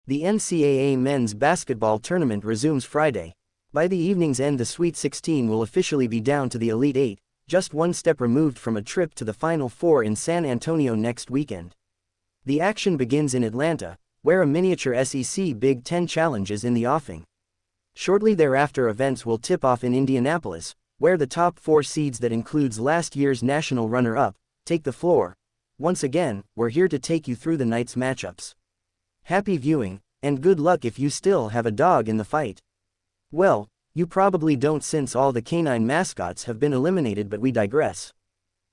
The NCAA Men's Basketball Tournament resumes Friday. By the evening's end, the Sweet 16 will officially be down to the Elite 8, just one step removed from a trip to the Final Four in San Antonio next weekend. The action begins in Atlanta, where a miniature SEC Big Ten challenge is in the offing. Shortly thereafter, events will tip off in Indianapolis, where the top 4 seeds, that includes last year's national runner-up, take the floor. Once again, we're here to take you through the night's matchups. Happy viewing, and good luck if you still have a dog in the fight. Well, you probably don't, since all the canine mascots have been eliminated, but we digress.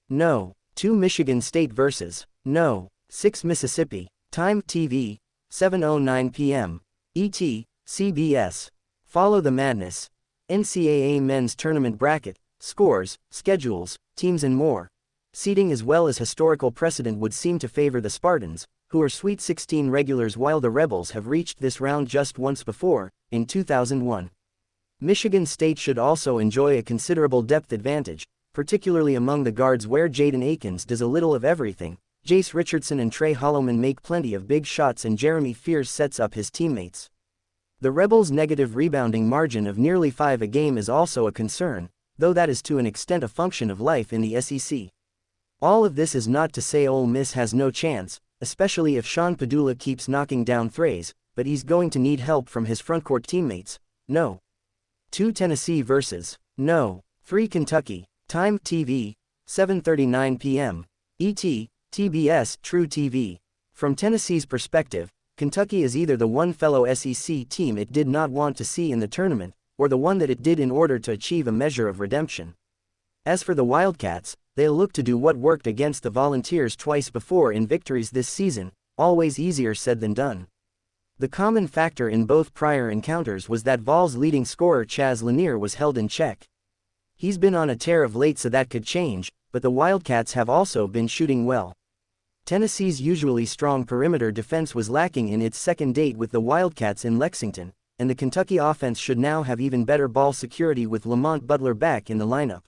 No. 2 Michigan State vs. No. 6 Mississippi. Time TV, 7:09 p.m. ET, CBS. Follow the madness. NCAA Men's Tournament bracket, scores, schedules, teams and more. Seeding as well as historical precedent would seem to favor the Spartans, who are Sweet 16 regulars, while the Rebels have reached this round just once before, in 2001. Michigan State should also enjoy a considerable depth advantage, particularly among the guards, where Jaden Akins does a little of everything. Jace Richardson and Trey Holloman make plenty of big shots, and Jeremy Fears sets up his teammates. The Rebels' negative rebounding margin of nearly 5 a game is also a concern, though that is to an extent a function of life in the SEC. All of this is not to say Ole Miss has no chance, especially if Sean Padula keeps knocking down threes, but he's going to need help from his frontcourt teammates. No. 2 Tennessee vs. No. 3 Kentucky. Time TV, 7:39 p.m. ET, TBS, True TV. From Tennessee's perspective, Kentucky is either the one fellow SEC team it did not want to see in the tournament, or the one that it did in order to achieve a measure of redemption. As for the Wildcats, they'll look to do what worked against the Volunteers twice before in victories this season, always easier said than done. The common factor in both prior encounters was that Vol's leading scorer Chaz Lanier was held in check. He's been on a tear of late, so that could change, but the Wildcats have also been shooting well. Tennessee's usually strong perimeter defense was lacking in its second date with the Wildcats in Lexington, and the Kentucky offense should now have even better ball security with Lamont Butler back in the lineup.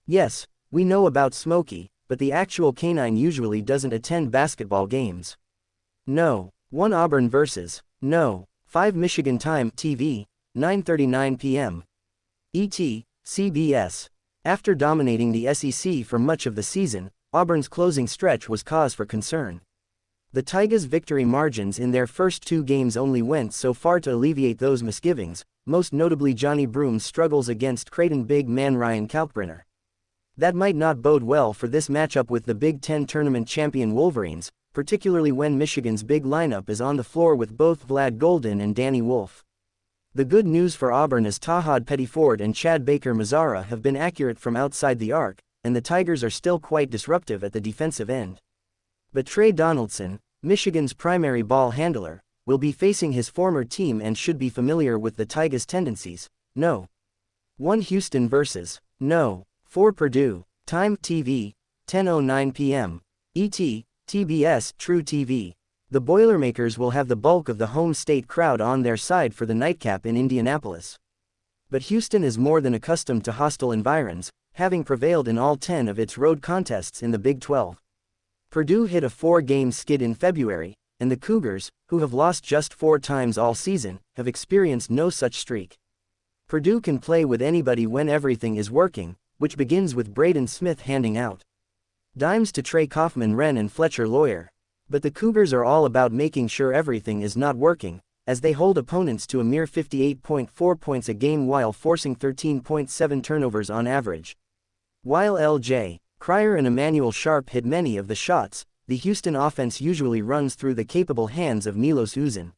Yes, we know about Smokey, but the actual canine usually doesn't attend basketball games. No. 1 Auburn vs. No. 5 Michigan. Time TV, 9:39 p.m. ET, CBS. After dominating the SEC for much of the season, Auburn's closing stretch was cause for concern. The Tigers' victory margins in their first 2 games only went so far to alleviate those misgivings, most notably Johnny Broom's struggles against Creighton big man Ryan Kalkbrenner. That might not bode well for this matchup with the Big Ten tournament champion Wolverines, particularly when Michigan's big lineup is on the floor with both Vlad Golden and Danny Wolf. The good news for Auburn is Tahad Pettiford and Chad Baker-Mazara have been accurate from outside the arc, and the Tigers are still quite disruptive at the defensive end. But Trey Donaldson, Michigan's primary ball handler, will be facing his former team and should be familiar with the Tigers' tendencies. No. 1 Houston vs. No. 4 Purdue. Time TV, 10:09 p.m. ET, TBS, True TV. The Boilermakers will have the bulk of the home state crowd on their side for the nightcap in Indianapolis. But Houston is more than accustomed to hostile environs, having prevailed in all 10 of its road contests in the Big 12. Purdue hit a 4-game skid in February, and the Cougars, who have lost just 4 times all season, have experienced no such streak. Purdue can play with anybody when everything is working, which begins with Braden Smith handing out dimes to Trey Kaufman-Renn and Fletcher Loyer. But the Cougars are all about making sure everything is not working, as they hold opponents to a mere 58.4 points a game while forcing 13.7 turnovers on average. While L.J. Cryer and Emmanuel Sharp hit many of the shots, the Houston offense usually runs through the capable hands of Milos Uzin.